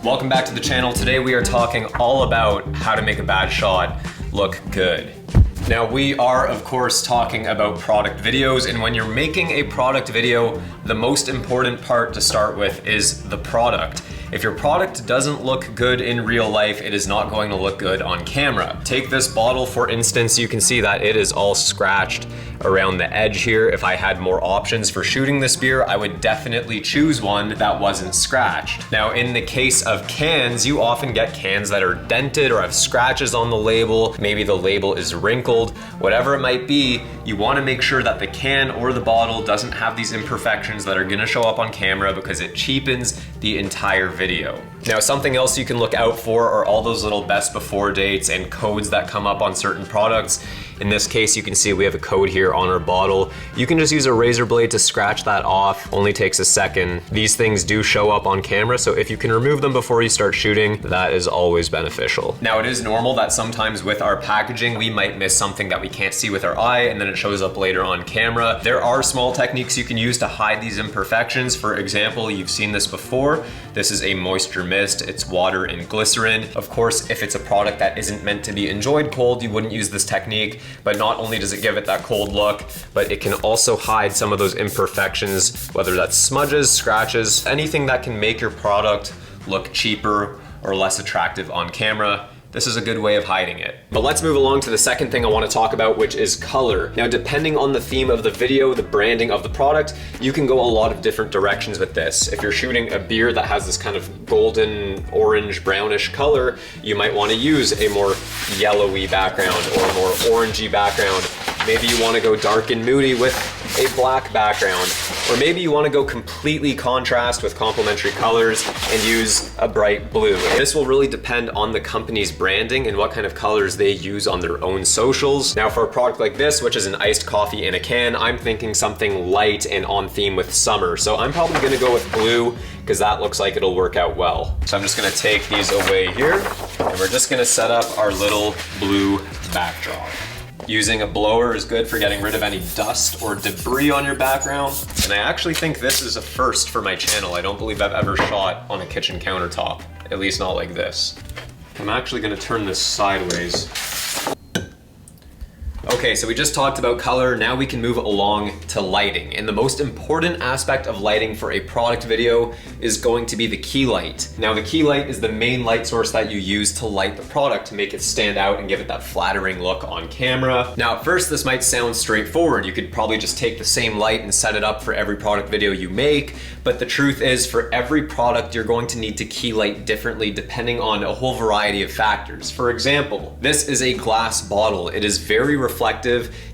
Welcome back to the channel. Today we are talking all about how to make a bad shot look good. Now we are of course talking about product videos, and when you're making a product video, the most important part to start with is the product. If your product doesn't look good in real life, it is not going to look good on camera. Take this bottle for instance, you can see that it is all scratched around the edge here. If I had more options for shooting this beer, I would definitely choose one that wasn't scratched. Now in the case of cans, you often get cans that are dented or have scratches on the label. Maybe the label is wrinkled, whatever it might be, you want to make sure that the can or the bottle doesn't have these imperfections that are gonna show up on camera because it cheapens the entire video. Now something else you can look out for are all those little best before dates and codes that come up on certain products. In this case, you can see we have a code here on our bottle. You can just use a razor blade to scratch that off, only takes a second. These things do show up on camera, so if you can remove them before you start shooting, that is always beneficial. Now it is normal that sometimes with our packaging, we might miss something that we can't see with our eye and then it shows up later on camera. There are small techniques you can use to hide these imperfections. For example, you've seen this before. This is a moisture mist, it's water and glycerin. Of course, if it's a product that isn't meant to be enjoyed cold, you wouldn't use this technique, but not only does it give it that cold look, but it can also hide some of those imperfections, whether that's smudges, scratches, anything that can make your product look cheaper or less attractive on camera. This is a good way of hiding it. But let's move along to the second thing I want to talk about, which is color. Now, depending on the theme of the video, the branding of the product, you can go a lot of different directions with this. If you're shooting a beer that has this kind of golden, orange, brownish color, you might want to use a more yellowy background or a more orangey background. Maybe you want to go dark and moody with a black background, or maybe you want to go completely contrast with complementary colors and use a bright blue. This will really depend on the company's branding and what kind of colors they use on their own socials. Now for a product like this, which is an iced coffee in a can, I'm thinking something light and on theme with summer. So I'm probably gonna go with blue because that looks like it'll work out well. So I'm just gonna take these away here and we're just gonna set up our little blue backdrop. Using a blower is good for getting rid of any dust or debris on your background. And I actually think this is a first for my channel. I don't believe I've ever shot on a kitchen countertop, at least not like this. I'm actually gonna turn this sideways. Okay, so we just talked about color, now we can move along to lighting. And the most important aspect of lighting for a product video is going to be the key light. Now the key light is the main light source that you use to light the product to make it stand out and give it that flattering look on camera. Now at first this might sound straightforward. You could probably just take the same light and set it up for every product video you make, but the truth is for every product you're going to need to key light differently depending on a whole variety of factors. For example, this is a glass bottle. It is very reflective.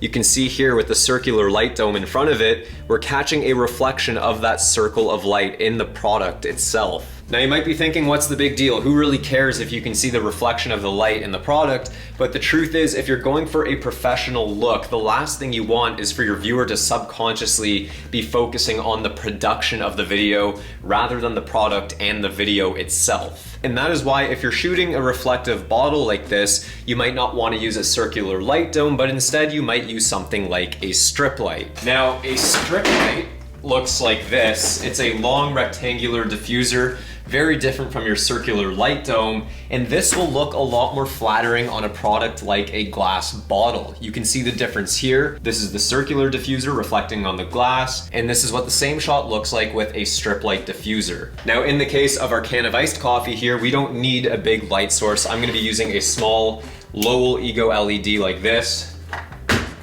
You can see here with the circular light dome in front of it, we're catching a reflection of that circle of light in the product itself. Now you might be thinking, what's the big deal? Who really cares if you can see the reflection of the light in the product? But the truth is, if you're going for a professional look, the last thing you want is for your viewer to subconsciously be focusing on the production of the video rather than the product and the video itself. And that is why if you're shooting a reflective bottle like this, you might not want to use a circular light dome, but instead you might use something like a strip light. Now a strip light looks like this. It's a long rectangular diffuser, very different from your circular light dome, and this will look a lot more flattering on a product like a glass bottle. You can see the difference here. This is the circular diffuser reflecting on the glass, and this is what the same shot looks like with a strip light diffuser. Now in the case of our can of iced coffee here, we don't need a big light source. I'm gonna be using a small Lowell Ego LED like this,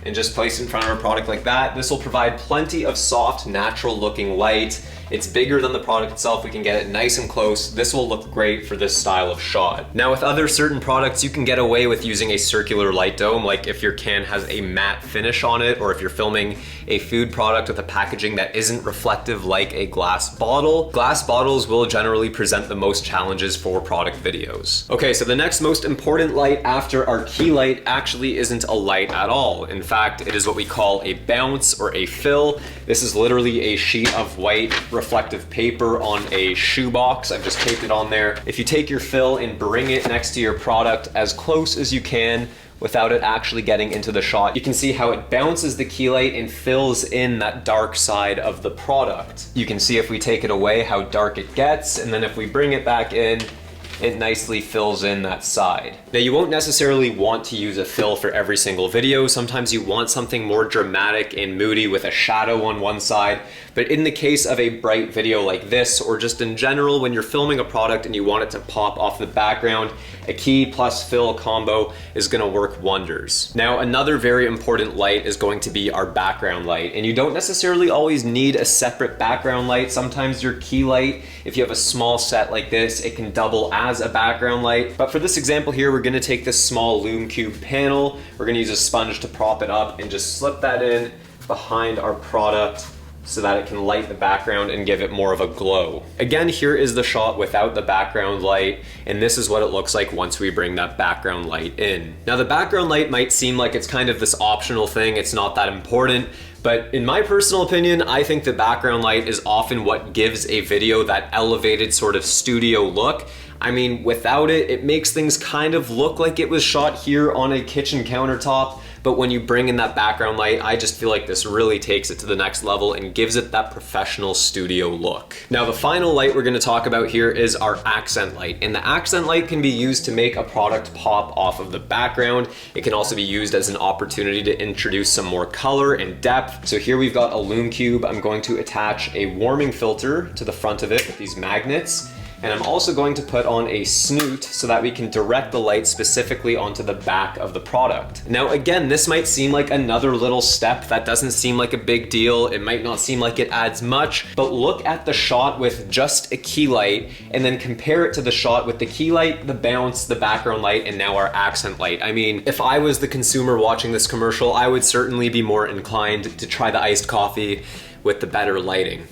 and just place it in front of our product like that. This will provide plenty of soft, natural looking light. It's bigger than the product itself. We can get it nice and close. This will look great for this style of shot. Now with other certain products, you can get away with using a circular light dome, like if your can has a matte finish on it, or if you're filming a food product with a packaging that isn't reflective like a glass bottle. Glass bottles will generally present the most challenges for product videos. Okay, so the next most important light after our key light actually isn't a light at all. In fact, it is what we call a bounce or a fill. This is literally a sheet of white reflective paper on a shoebox. I've just taped it on there. If you take your fill and bring it next to your product as close as you can without it actually getting into the shot. You can see how it bounces the key light and fills in that dark side of the product. You can see if we take it away how dark it gets, and then if we bring it back in, it nicely fills in that side. Now you won't necessarily want to use a fill for every single video. Sometimes you want something more dramatic and moody with a shadow on one side. But in the case of a bright video like this, or just in general when you're filming a product and you want it to pop off the background, a key plus fill combo is gonna work wonders. Now another very important light is going to be our background light. And you don't necessarily always need a separate background light. Sometimes your key light, if you have a small set like this, it can double as a background light. But for this example here, we're gonna take this small Lume Cube panel, we're gonna use a sponge to prop it up and just slip that in behind our product so that it can light the background and give it more of a glow. Again, here is the shot without the background light, and this is what it looks like once we bring that background light in. Now the background light might seem like it's kind of this optional thing, it's not that important, but in my personal opinion, I think the background light is often what gives a video that elevated sort of studio look. I mean, without it, it makes things kind of look like it was shot here on a kitchen countertop, but when you bring in that background light, I just feel like this really takes it to the next level and gives it that professional studio look. Now, the final light we're gonna talk about here is our accent light. And the accent light can be used to make a product pop off of the background. It can also be used as an opportunity to introduce some more color and depth. So here we've got a Lume Cube. I'm going to attach a warming filter to the front of it with these magnets. And I'm also going to put on a snoot so that we can direct the light specifically onto the back of the product. Now again, this might seem like another little step that doesn't seem like a big deal. It might not seem like it adds much, but look at the shot with just a key light and then compare it to the shot with the key light, the bounce, the background light, and now our accent light. I mean, if I was the consumer watching this commercial, I would certainly be more inclined to try the iced coffee with the better lighting.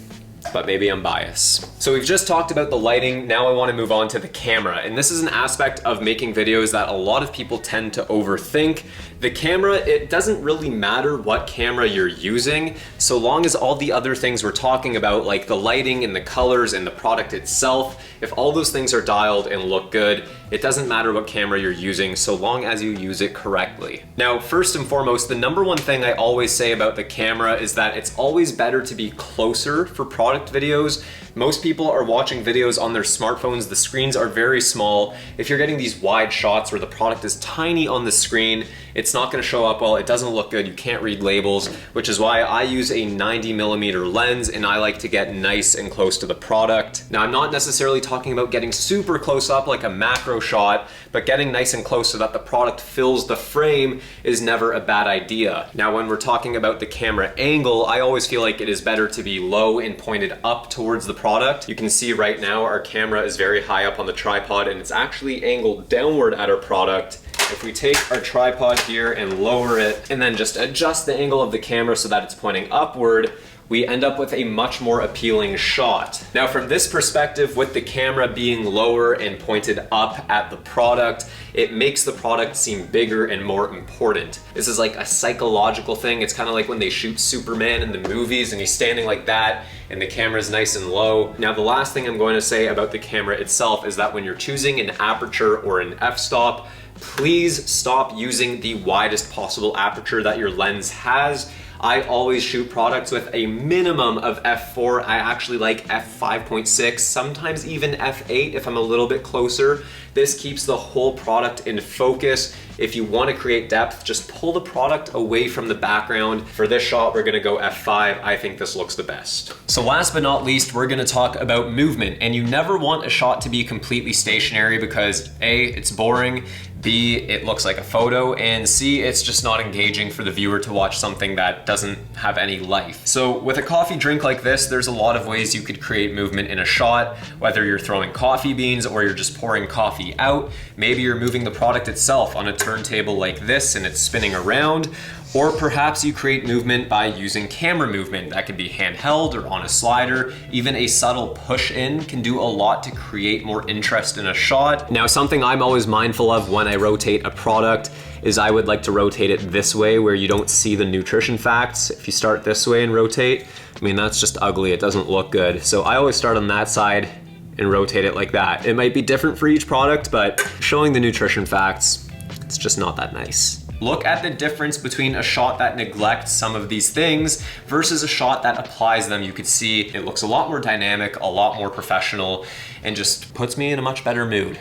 But maybe I'm biased. So we've just talked about the lighting, now I want to move on to the camera. And this is an aspect of making videos that a lot of people tend to overthink. The camera, it doesn't really matter what camera you're using, so long as all the other things we're talking about, like the lighting and the colors and the product itself, if all those things are dialed and look good, it doesn't matter what camera you're using so long as you use it correctly. Now, first and foremost, the number one thing I always say about the camera is that it's always better to be closer for product videos. Most people are watching videos on their smartphones. The screens are very small. If you're getting these wide shots where the product is tiny on the screen, it's not gonna show up well, it doesn't look good, you can't read labels, which is why I use a 90mm lens and I like to get nice and close to the product. Now, I'm not necessarily talking about getting super close up like a macro shot, but getting nice and close so that the product fills the frame is never a bad idea. Now, when we're talking about the camera angle, I always feel like it is better to be low and pointed up towards the product. You can see right now our camera is very high up on the tripod and it's actually angled downward at our product. If we take our tripod here and lower it and then just adjust the angle of the camera so that it's pointing upward, we end up with a much more appealing shot. Now, from this perspective, with the camera being lower and pointed up at the product, it makes the product seem bigger and more important. This is like a psychological thing. It's kind of like when they shoot Superman in the movies and he's standing like that and the camera's nice and low. Now, the last thing I'm going to say about the camera itself is that when you're choosing an aperture or an f-stop, please stop using the widest possible aperture that your lens has. I always shoot products with a minimum of f4. I actually like f5.6, sometimes even f8 if I'm a little bit closer. This keeps the whole product in focus. If you want to create depth, just pull the product away from the background. For this shot, we're gonna go f5. I think this looks the best. So last but not least, we're gonna talk about movement. And you never want a shot to be completely stationary because A, it's boring, B, it looks like a photo, and C, it's just not engaging for the viewer to watch something that doesn't have any life. So with a coffee drink like this, there's a lot of ways you could create movement in a shot, whether you're throwing coffee beans or you're just pouring coffee out. Maybe you're moving the product itself on a turntable like this and it's spinning around. Or perhaps you create movement by using camera movement. That could be handheld or on a slider. Even a subtle push in can do a lot to create more interest in a shot. Now, something I'm always mindful of when I rotate a product is I would like to rotate it this way where you don't see the nutrition facts. If you start this way and rotate, I mean, that's just ugly. It doesn't look good. So I always start on that side and rotate it like that. It might be different for each product, but showing the nutrition facts It's just not that nice. Look at the difference between a shot that neglects some of these things versus a shot that applies them. You could see it looks a lot more dynamic, a lot more professional, and just puts me in a much better mood.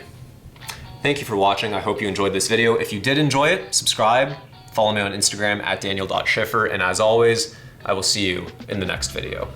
Thank you for watching. I hope you enjoyed this video. If you did enjoy it, subscribe, follow me on Instagram at daniel.schiffer, and as always, I will see you in the next video.